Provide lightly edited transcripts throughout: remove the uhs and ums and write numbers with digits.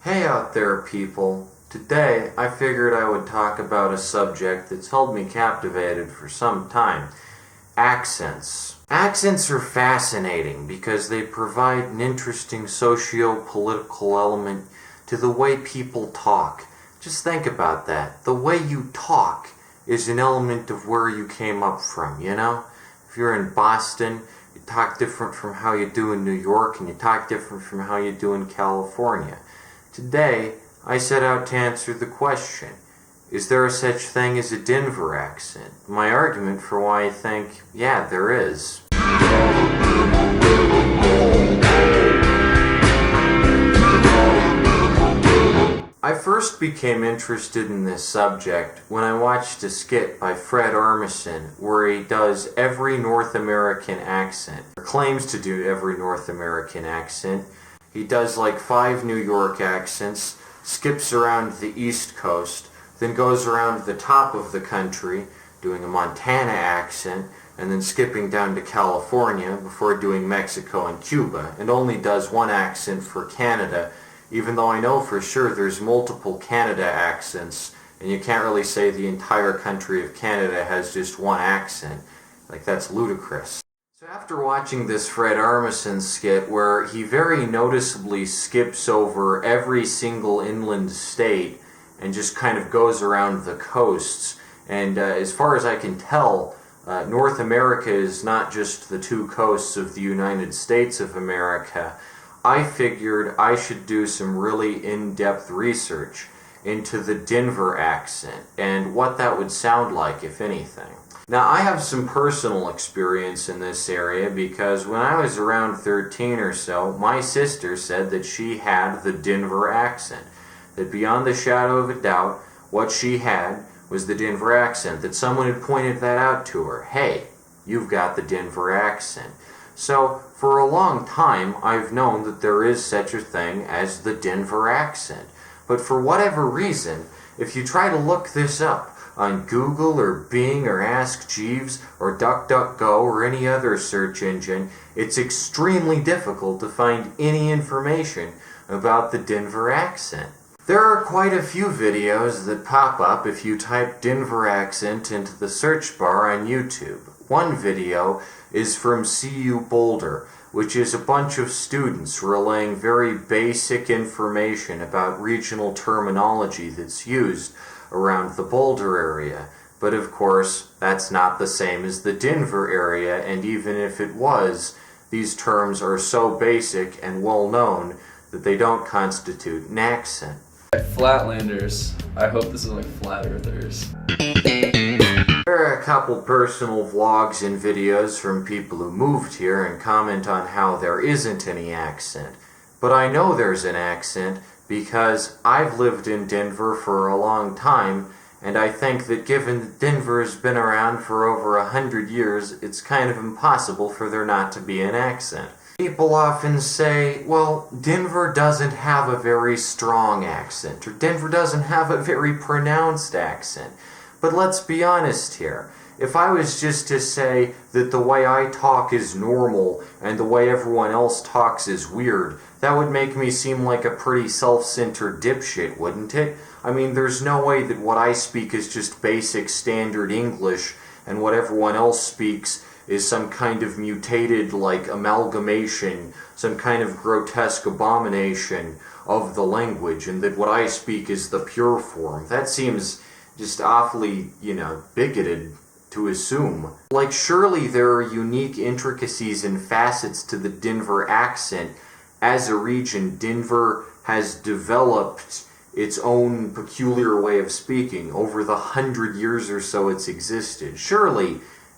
Hey out there, people. Today, I figured I would talk about a subject that's held me captivated for some time. Accents. Accents are fascinating because they provide an interesting socio-political element to the way people talk. Just think about that. The way you talk is an element of where you came up from, you know? If you're in Boston, you talk different from how you do in New York, and you talk different from how you do in California. Today, I set out to answer the question, is there a such thing as a Denver accent? My argument for why I think, yeah, there is. I first became interested in this subject when I watched a skit by Fred Armisen where he does every North American accent, or claims to do every North American accent. He does like 5 New York accents, skips around the East Coast, then goes around the top of the country doing a Montana accent, and then skipping down to California before doing Mexico and Cuba, and only does one accent for Canada, even though I know for sure there's multiple Canada accents, and you can't really say the entire country of Canada has just one accent. Like, that's ludicrous. So after watching this Fred Armisen skit where he very noticeably skips over every single inland state and just kind of goes around the coasts, and as far as I can tell, North America is not just the 2 coasts of the United States of America, I figured I should do some really in-depth research into the Denver accent and what that would sound like, if anything. Now, I have some personal experience in this area because when I was around 13 or so, my sister said that she had the Denver accent. That beyond the shadow of a doubt, what she had was the Denver accent. That someone had pointed that out to her. Hey, you've got the Denver accent. So, for a long time, I've known that there is such a thing as the Denver accent. But for whatever reason, if you try to look this up on Google or Bing or Ask Jeeves or DuckDuckGo or any other search engine, it's extremely difficult to find any information about the Denver accent. There are quite a few videos that pop up if you type Denver accent into the search bar on YouTube. One video is from CU Boulder, which is a bunch of students relaying very basic information about regional terminology that's used around the Boulder area. But of course, that's not the same as the Denver area, and even if it was, these terms are so basic and well known that they don't constitute an accent. Flatlanders. I hope this is like flat earthers. There are a couple personal vlogs and videos from people who moved here and comment on how there isn't any accent. But I know there's an accent because I've lived in Denver for a long time, and I think that given that Denver has been around for over 100 years, it's kind of impossible for there not to be an accent. People often say, well, Denver doesn't have a very strong accent, or Denver doesn't have a very pronounced accent. But let's be honest here. If I was just to say that the way I talk is normal and the way everyone else talks is weird, that would make me seem like a pretty self-centered dipshit, wouldn't it? I mean, there's no way that what I speak is just basic standard English and what everyone else speaks is some kind of mutated, like, amalgamation, some kind of grotesque abomination of the language, and that what I speak is the pure form. That seems just awfully, bigoted to assume. Like, surely there are unique intricacies and facets to the Denver accent. As a region, Denver has developed its own peculiar way of speaking over the 100 years or so it's existed. Surely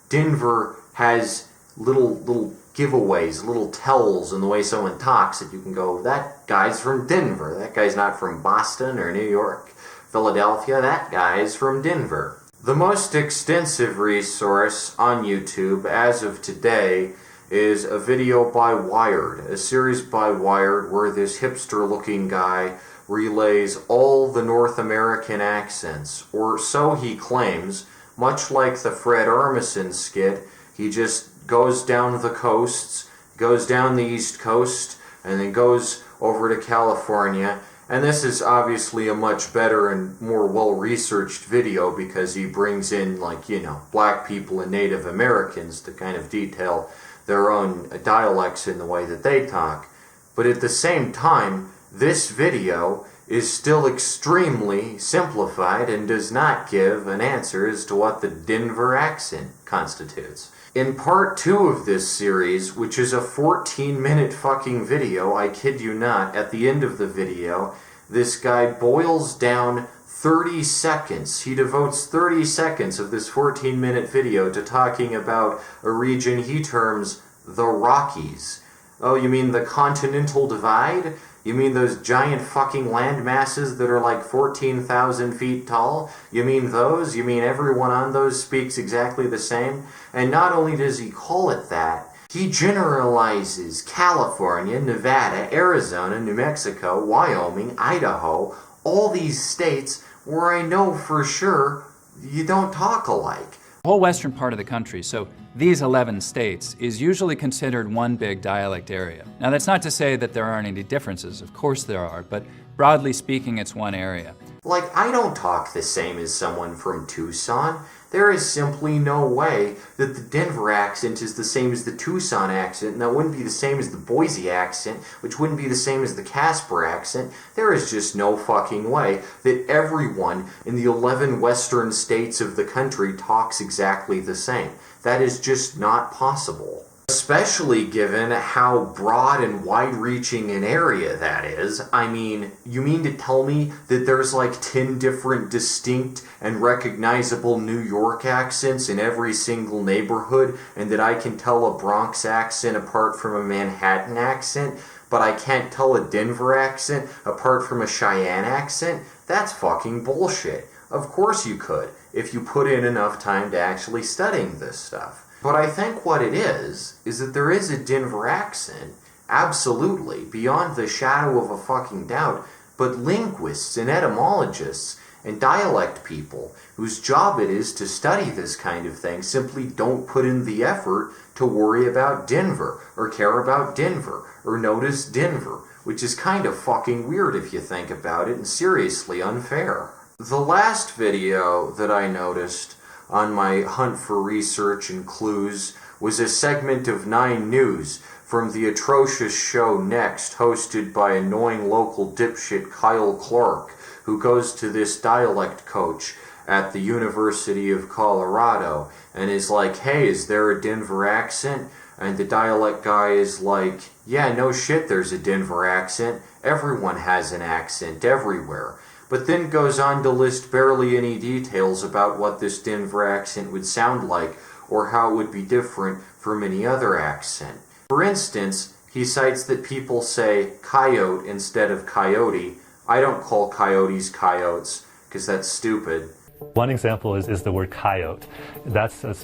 Denver has little giveaways, little tells in the way someone talks that you can go, that guy's from Denver, that guy's not from Boston or New York, Philadelphia, that guy's from Denver. The most extensive resource on YouTube as of today is a video by Wired, a series by Wired where this hipster-looking guy relays all the North American accents, or so he claims. Much like the Fred Armisen skit, he just goes down the coasts, goes down the East Coast, and then goes over to California, And this is obviously a much better and more well-researched video because he brings in, like, you know, black people and Native Americans to kind of detail their own dialects in the way that they talk. But at the same time, this video is still extremely simplified and does not give an answer as to what the Denver accent constitutes. In part 2 of this series, which is a 14-minute fucking video, I kid you not, at the end of the video, this guy boils down 30 seconds. He devotes 30 seconds of this 14-minute video to talking about a region he terms the Rockies. Oh, you mean the Continental Divide? You mean those giant fucking land masses that are like 14,000 feet tall? You mean those? You mean everyone on those speaks exactly the same? And not only does he call it that, he generalizes California, Nevada, Arizona, New Mexico, Wyoming, Idaho, all these states where I know for sure you don't talk alike. The whole western part of the country, so these 11 states, is usually considered one big dialect area. Now that's not to say that there aren't any differences, of course there are, but broadly speaking it's one area. Like, I don't talk the same as someone from Tucson. There is simply no way that the Denver accent is the same as the Tucson accent, and that wouldn't be the same as the Boise accent, which wouldn't be the same as the Casper accent. There is just no fucking way that everyone in the 11 western states of the country talks exactly the same. That is just not possible. Especially given how broad and wide-reaching an area that is. I mean, you mean to tell me that there's like 10 different distinct and recognizable New York accents in every single neighborhood, and that I can tell a Bronx accent apart from a Manhattan accent, but I can't tell a Denver accent apart from a Cheyenne accent? That's fucking bullshit. Of course you could, if you put in enough time to actually studying this stuff. But I think what it is that there is a Denver accent, absolutely, beyond the shadow of a fucking doubt, but linguists and etymologists and dialect people whose job it is to study this kind of thing simply don't put in the effort to worry about Denver, or care about Denver, or notice Denver, which is kind of fucking weird if you think about it, and seriously unfair. The last video that I noticed on my hunt for research and clues was a segment of 9 News from the atrocious show Next, hosted by annoying local dipshit Kyle Clark, who goes to this dialect coach at the University of Colorado and is like, hey, is there a Denver accent? And the dialect guy is like, yeah, no shit, there's a Denver accent. Everyone has an accent everywhere. But then goes on to list barely any details about what this Denver accent would sound like or how it would be different from any other accent. For instance, he cites that people say coyote instead of coyote. I don't call coyotes coyotes because that's stupid. One example is the word coyote. That's a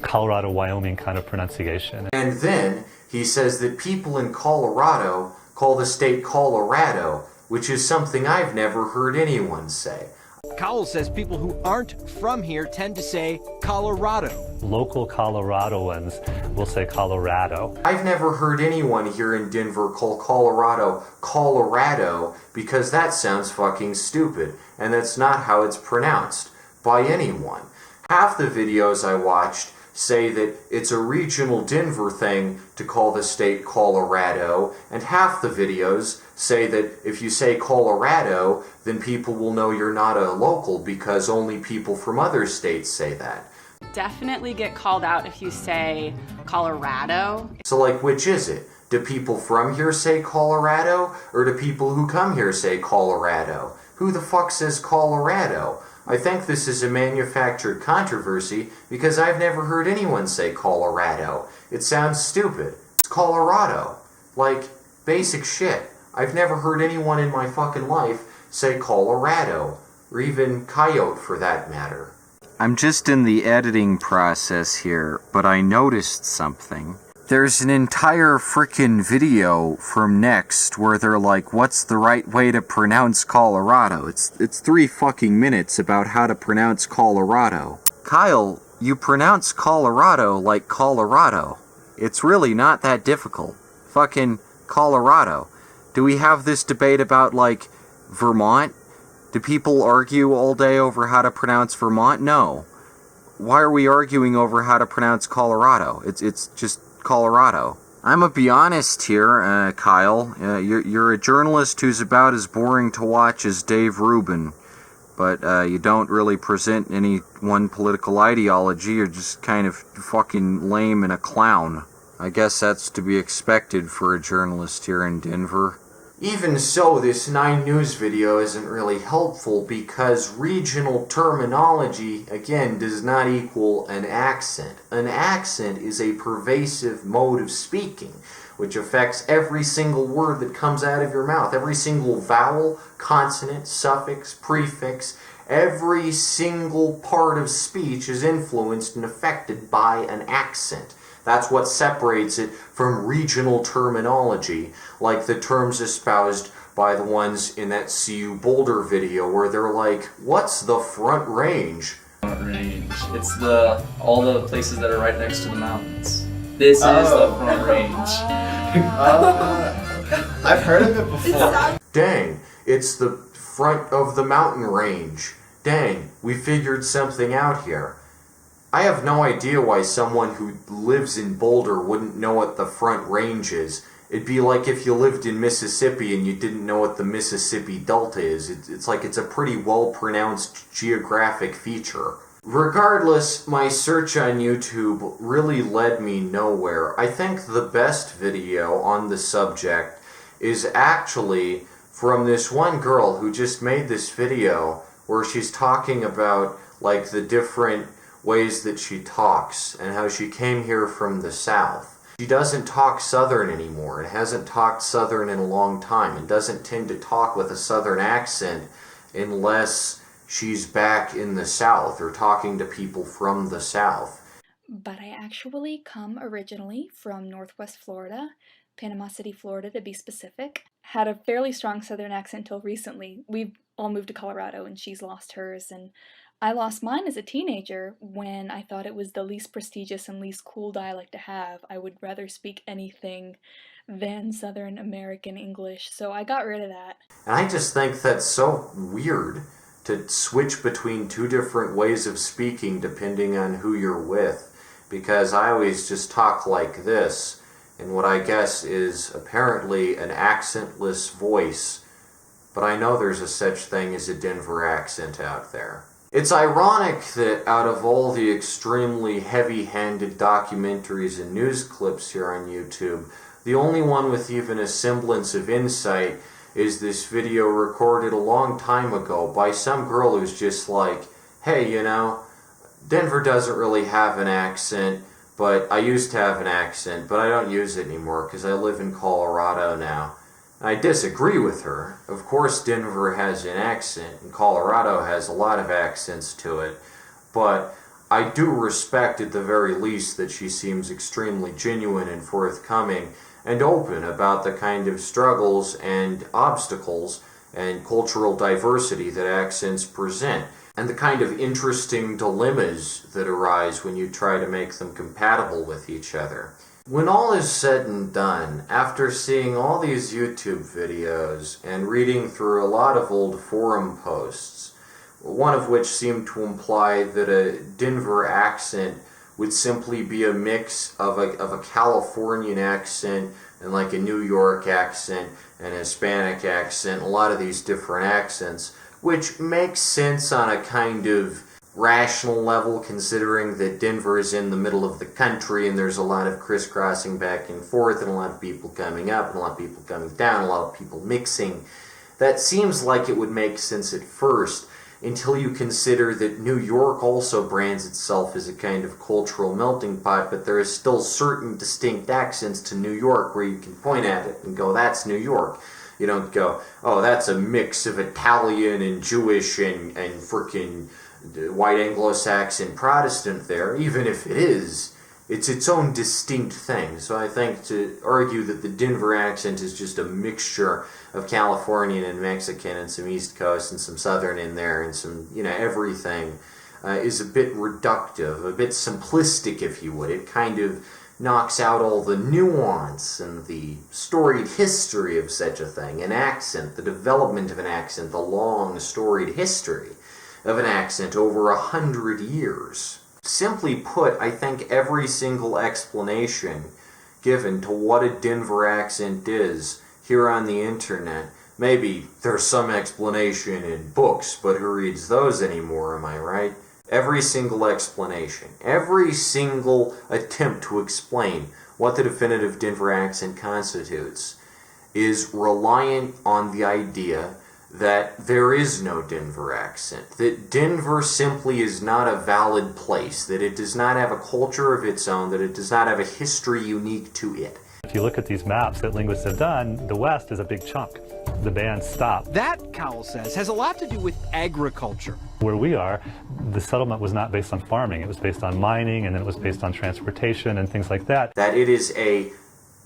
Colorado, Wyoming kind of pronunciation. And then he says that people in Colorado call the state Colorado, which is something I've never heard anyone say. Cowell says people who aren't from here tend to say Colorado. Local Coloradoans will say Colorado. I've never heard anyone here in Denver call Colorado Colorado because that sounds fucking stupid, and that's not how it's pronounced by anyone. Half the videos I watched say that it's a regional Denver thing to call the state Colorado, and half the videos say that if you say Colorado, then people will know you're not a local because only people from other states say that. Definitely get called out if you say Colorado. So, like, which is it? Do people from here say Colorado, or do people who come here say Colorado? Who the fuck says Colorado? I think this is a manufactured controversy because I've never heard anyone say Colorado. It sounds stupid. It's Colorado. Like, basic shit. I've never heard anyone in my fucking life say Colorado, or even coyote for that matter. I'm just in the editing process here, but I noticed something. There's an entire frickin' video from Next where they're like, what's the right way to pronounce Colorado? It's 3 fucking minutes about how to pronounce Colorado. Kyle, you pronounce Colorado like Colorado. It's really not that difficult. Fucking Colorado. Do we have this debate about, like, Vermont? Do people argue all day over how to pronounce Vermont? No. Why are we arguing over how to pronounce Colorado? It's just Colorado. I'm gonna be honest here, Kyle. You're a journalist who's about as boring to watch as Dave Rubin, but you don't really present any one political ideology. You're just kind of fucking lame and a clown. I guess that's to be expected for a journalist here in Denver. Even so, this 9 News video isn't really helpful because regional terminology, again, does not equal an accent. An accent is a pervasive mode of speaking, which affects every single word that comes out of your mouth. Every single vowel, consonant, suffix, prefix, every single part of speech is influenced and affected by an accent. That's what separates it from regional terminology, like the terms espoused by the ones in that CU Boulder video where they're like, what's the Front Range? Front Range. It's all the places that are right next to the mountains. This is the Front Range. I've heard of it before. Dang, it's the front of the mountain range. Dang, we figured something out here. I have no idea why someone who lives in Boulder wouldn't know what the Front Range is. It'd be like if you lived in Mississippi and you didn't know what the Mississippi Delta is. It's like it's a pretty well-pronounced geographic feature. Regardless, my search on YouTube really led me nowhere. I think the best video on the subject is actually from this one girl who just made this video where she's talking about like the different ways that she talks and how she came here from the South. She doesn't talk Southern anymore and hasn't talked Southern in a long time and doesn't tend to talk with a Southern accent unless she's back in the South or talking to people from the South. But I actually come originally from Northwest Florida, Panama City, Florida to be specific. Had a fairly strong Southern accent until recently. We've all moved to Colorado and she's lost hers, and I lost mine as a teenager when I thought it was the least prestigious and least cool dialect to have. I would rather speak anything than Southern American English, so I got rid of that. And I just think that's so weird to switch between two different ways of speaking depending on who you're with, because I always just talk like this in what I guess is apparently an accentless voice, but I know there's a such thing as a Denver accent out there. It's ironic that out of all the extremely heavy-handed documentaries and news clips here on YouTube, the only one with even a semblance of insight is this video recorded a long time ago by some girl who's just like, hey, you know, Denver doesn't really have an accent, but I used to have an accent, but I don't use it anymore because I live in Colorado now. I disagree with her. Of course Denver has an accent, and Colorado has a lot of accents to it, but I do respect at the very least that she seems extremely genuine and forthcoming and open about the kind of struggles and obstacles and cultural diversity that accents present, and the kind of interesting dilemmas that arise when you try to make them compatible with each other. When all is said and done, after seeing all these YouTube videos and reading through a lot of old forum posts, one of which seemed to imply that a Denver accent would simply be a mix of a Californian accent and like a New York accent and a Hispanic accent, a lot of these different accents, which makes sense on a kind of rational level considering that Denver is in the middle of the country and there's a lot of crisscrossing back and forth and a lot of people coming up and a lot of people coming down, a lot of people mixing. That seems like it would make sense at first until you consider that New York also brands itself as a kind of cultural melting pot, but there is still certain distinct accents to New York where you can point at it and go, that's New York. You don't go, oh, that's a mix of Italian and Jewish and frickin' white Anglo-Saxon Protestant there. Even if it is, it's its own distinct thing. So I think to argue that the Denver accent is just a mixture of Californian and Mexican and some East Coast and some Southern in there and some, you know, everything is a bit reductive, a bit simplistic, if you would. It kind of knocks out all the nuance and the storied history of such a thing, an accent, the development of an accent, the long storied history of an accent over 100 years. Simply put, I think every single explanation given to what a Denver accent is here on the internet, maybe there's some explanation in books, but who reads those anymore, am I right? Every single explanation, every single attempt to explain what the definitive Denver accent constitutes is reliant on the idea that there is no Denver accent, that Denver simply is not a valid place, that it does not have a culture of its own, that it does not have a history unique to it. If you look at these maps that linguists have done, the West is a big chunk. The band stopped. That, Cowell says, has a lot to do with agriculture. Where we are, the settlement was not based on farming. It was based on mining, and then it was based on transportation and things like that. That it is a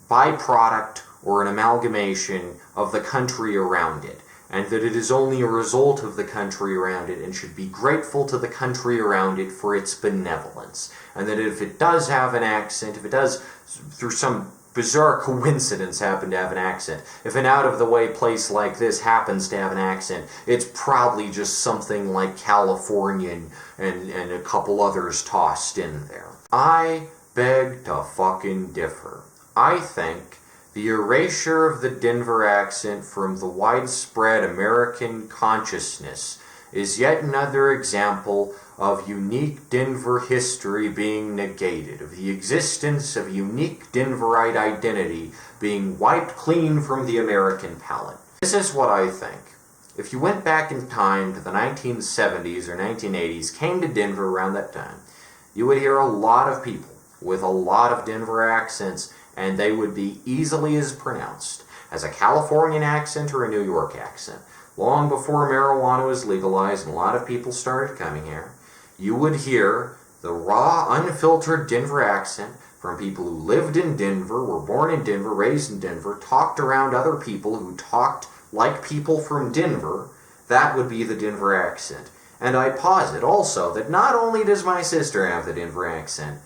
byproduct or an amalgamation of the country around it, and that it is only a result of the country around it and should be grateful to the country around it for its benevolence. And that if it does have an accent, if it does, through some bizarre coincidence, happen to have an accent, if an out-of-the-way place like this happens to have an accent, it's probably just something like Californian and a couple others tossed in there. I beg to fucking differ. I think the erasure of the Denver accent from the widespread American consciousness is yet another example of unique Denver history being negated, of the existence of unique Denverite identity being wiped clean from the American palate. This is what I think. If you went back in time to the 1970s or 1980s, came to Denver around that time, you would hear a lot of people with a lot of Denver accents, and they would be easily as pronounced as a Californian accent or a New York accent. Long before marijuana was legalized and a lot of people started coming here, you would hear the raw, unfiltered Denver accent from people who lived in Denver, were born in Denver, raised in Denver, talked around other people who talked like people from Denver. That would be the Denver accent. And I posit also that not only does my sister have the Denver accent,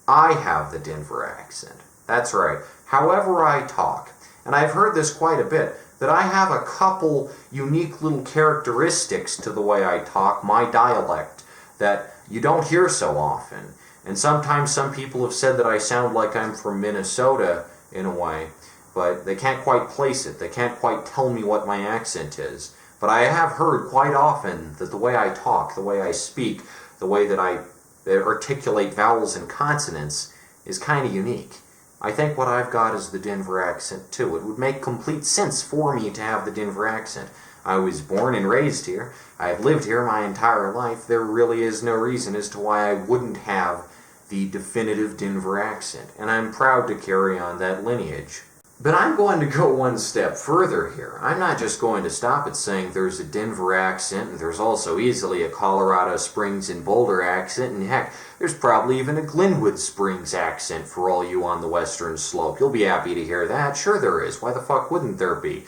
I have the Denver accent. That's right. However I talk, and I've heard this quite a bit, that I have a couple unique little characteristics to the way I talk, my dialect, that you don't hear so often. And sometimes some people have said that I sound like I'm from Minnesota in a way, but they can't quite place it. They can't quite tell me what my accent is. But I have heard quite often that the way I talk, the way I speak, the way that I articulate vowels and consonants is kind of unique. I think what I've got is the Denver accent too. It would make complete sense for me to have the Denver accent. I was born and raised here. I've lived here my entire life. There really is no reason as to why I wouldn't have the definitive Denver accent, and I'm proud to carry on that lineage. But I'm going to go one step further here. I'm not just going to stop at saying there's a Denver accent, and there's also easily a Colorado Springs and Boulder accent, and heck, there's probably even a Glenwood Springs accent for all you on the western slope. You'll be happy to hear that. Sure there is. Why the fuck wouldn't there be?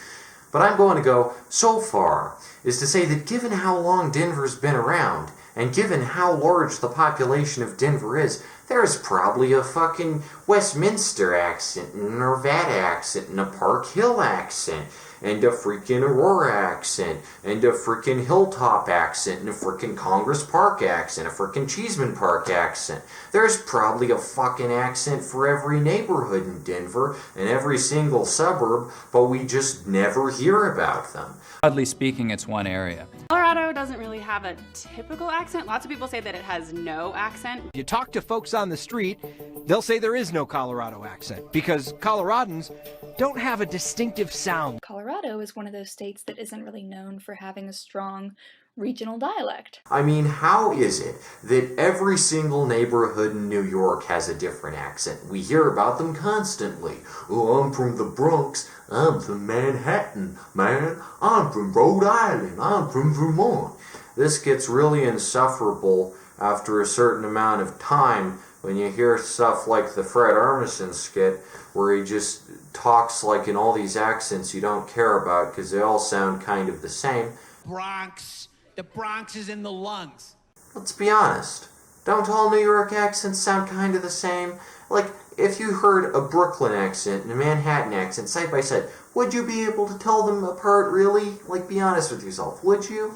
But I'm going to go so far as to say that given how long Denver's been around, and given how large the population of Denver is, there's probably a fucking Westminster accent, and a Nevada accent, and a Park Hill accent, and a freaking Aurora accent, and a freaking Hilltop accent, and a freaking Congress Park accent, a freaking Cheeseman Park accent. There's probably a fucking accent for every neighborhood in Denver, and every single suburb, but we just never hear about them. Broadly speaking, it's one area. Colorado doesn't really have a typical accent. Lots of people say that it has no accent. If you talk to folks on the street, they'll say there is no Colorado accent because Coloradans don't have a distinctive sound. Colorado is one of those states that isn't really known for having a strong regional dialect. I mean, how is it that every single neighborhood in New York has a different accent? We hear about them constantly. Oh, I'm from the Bronx. I'm from Manhattan, man. I'm from Rhode Island. I'm from Vermont. This gets really insufferable after a certain amount of time when you hear stuff like the Fred Armisen skit where he just talks like in all these accents you don't care about because they all sound kind of the same. Bronx. The Bronx is in the lungs. Let's be honest. Don't all New York accents sound kind of the same? Like, if you heard a Brooklyn accent and a Manhattan accent side by side, would you be able to tell them apart, really? Like, be honest with yourself, would you?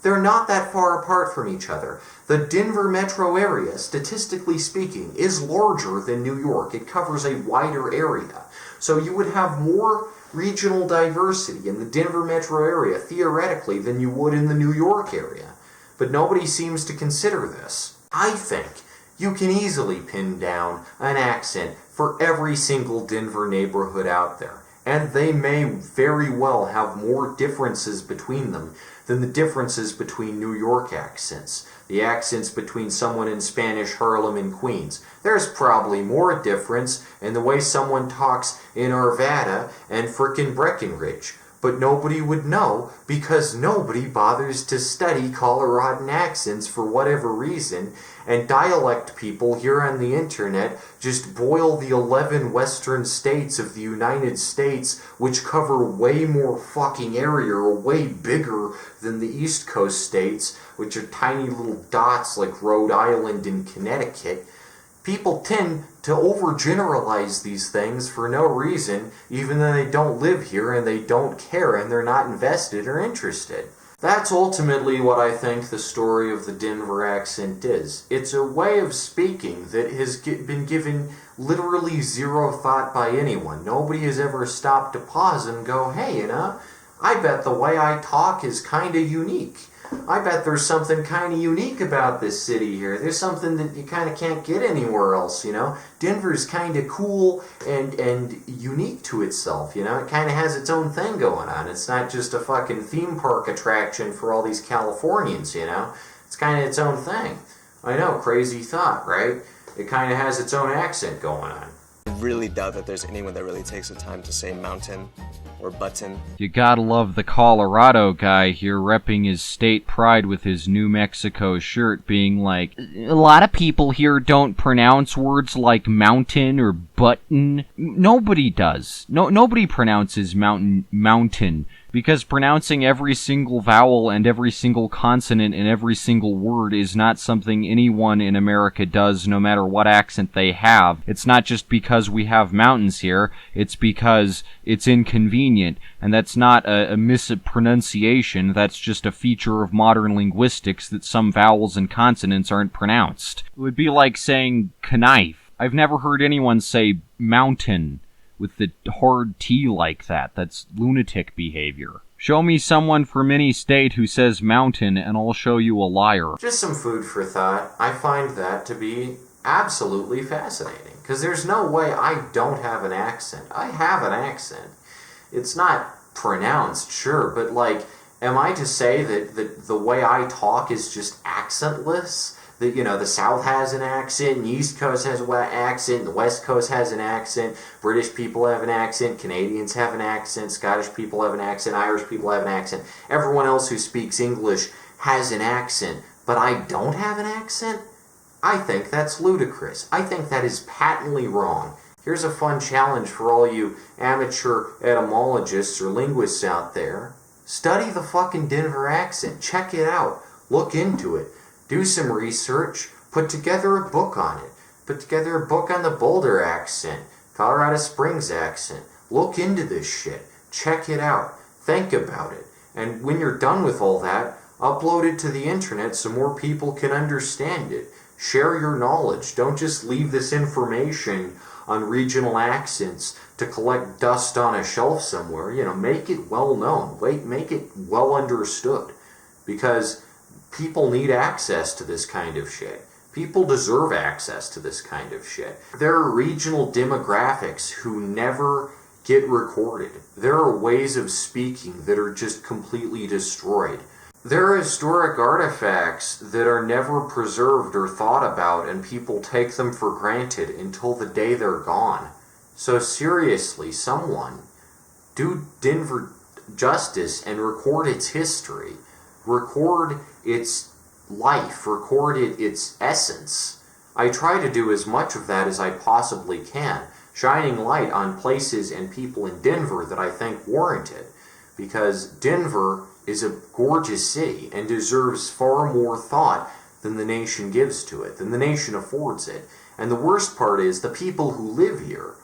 They're not that far apart from each other. The Denver metro area, statistically speaking, is larger than New York. It covers a wider area. So you would have more regional diversity in the Denver metro area, theoretically, than you would in the New York area. But nobody seems to consider this. I think you can easily pin down an accent for every single Denver neighborhood out there. And they may very well have more differences between them than the differences between New York accents. The accents between someone in Spanish Harlem and Queens. There's probably more difference in the way someone talks in Arvada and frickin' Breckenridge. But nobody would know because nobody bothers to study Coloradan accents for whatever reason, and dialect people here on the internet just boil the 11 western states of the United States, which cover way more fucking area, or way bigger than the East Coast states, which are tiny little dots like Rhode Island and Connecticut. People tend to overgeneralize these things for no reason, even though they don't live here and they don't care and they're not invested or interested. That's ultimately what I think the story of the Denver accent is. It's a way of speaking that has been given literally zero thought by anyone. Nobody has ever stopped to pause and go, hey, I bet the way I talk is kind of unique. I bet there's something kind of unique about this city here. There's something that you kind of can't get anywhere else, Denver's kind of cool and unique to itself, It kind of has its own thing going on. It's not just a fucking theme park attraction for all these Californians, It's kind of its own thing. I know, crazy thought, right? It kind of has its own accent going on. I really doubt that there's anyone that really takes the time to say mountain or button. You gotta love the Colorado guy here repping his state pride with his New Mexico shirt, being like, a lot of people here don't pronounce words like mountain or button. Nobody does. Nobody pronounces mountain. Because pronouncing every single vowel and every single consonant in every single word is not something anyone in America does, no matter what accent they have. It's not just because we have mountains here, it's because it's inconvenient, and that's not a mispronunciation, that's just a feature of modern linguistics that some vowels and consonants aren't pronounced. It would be like saying knife. I've never heard anyone say mountain with the hard T like that. That's lunatic behavior. Show me someone from any state who says mountain, and I'll show you a liar. Just some food for thought. I find that to be absolutely fascinating, because there's no way I don't have an accent. I have an accent. It's not pronounced, sure, but am I to say that the way I talk is just accentless? That, the South has an accent, and the East Coast has an accent, and the West Coast has an accent, British people have an accent, Canadians have an accent, Scottish people have an accent, Irish people have an accent. Everyone else who speaks English has an accent, but I don't have an accent? I think that's ludicrous. I think that is patently wrong. Here's a fun challenge for all you amateur etymologists or linguists out there. Study the fucking Denver accent. Check it out. Look into it. Do some research, put together a book on it. Put together a book on the Boulder accent, Colorado Springs accent. Look into this shit. Check it out. Think about it. And when you're done with all that, upload it to the internet so more people can understand it. Share your knowledge. Don't just leave this information on regional accents to collect dust on a shelf somewhere. Make it well known. Make it well understood. Because people need access to this kind of shit. People deserve access to this kind of shit. There are regional demographics who never get recorded. There are ways of speaking that are just completely destroyed. There are historic artifacts that are never preserved or thought about, and people take them for granted until the day they're gone. So seriously, someone, do Denver justice and record its history. Record its life, record its essence. I try to do as much of that as I possibly can, shining light on places and people in Denver that I think warrant it, because Denver is a gorgeous city and deserves far more thought than the nation gives to it, than the nation affords it. And the worst part is the people who live here,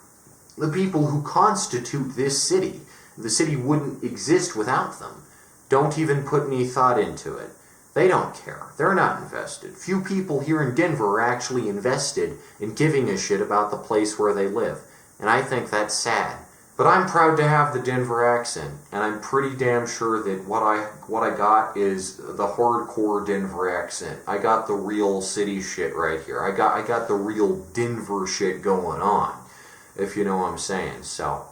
the people who constitute this city, the city wouldn't exist without them, don't even put any thought into it. They don't care. They're not invested. Few people here in Denver are actually invested in giving a shit about the place where they live. And I think that's sad. But I'm proud to have the Denver accent, and I'm pretty damn sure that what I got is the hardcore Denver accent. I got the real city shit right here. I got the real Denver shit going on, if you know what I'm saying. So,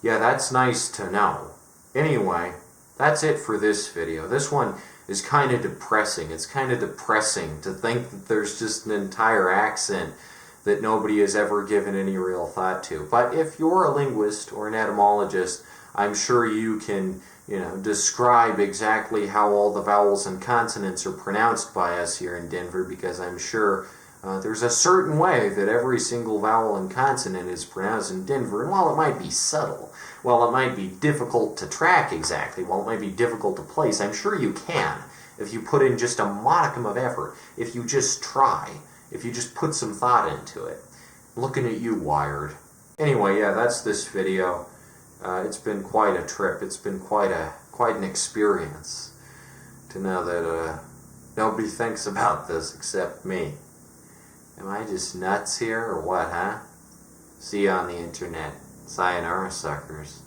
yeah, that's nice to know. Anyway, that's it for this video. This one is kind of depressing. It's kind of depressing to think that there's just an entire accent that nobody has ever given any real thought to. But if you're a linguist or an etymologist, I'm sure you can, describe exactly how all the vowels and consonants are pronounced by us here in Denver, because I'm sure there's a certain way that every single vowel and consonant is pronounced in Denver. And while it might be subtle, while it might be difficult to track exactly, while it might be difficult to place, I'm sure you can if you put in just a modicum of effort, if you just try. If you just put some thought into it. Looking at you, Wired. Anyway, yeah, that's this video. It's been quite a trip. It's been quite an experience to know that nobody thinks about this except me. Am I just nuts here or what, huh? See you on the internet. Sayonara, suckers.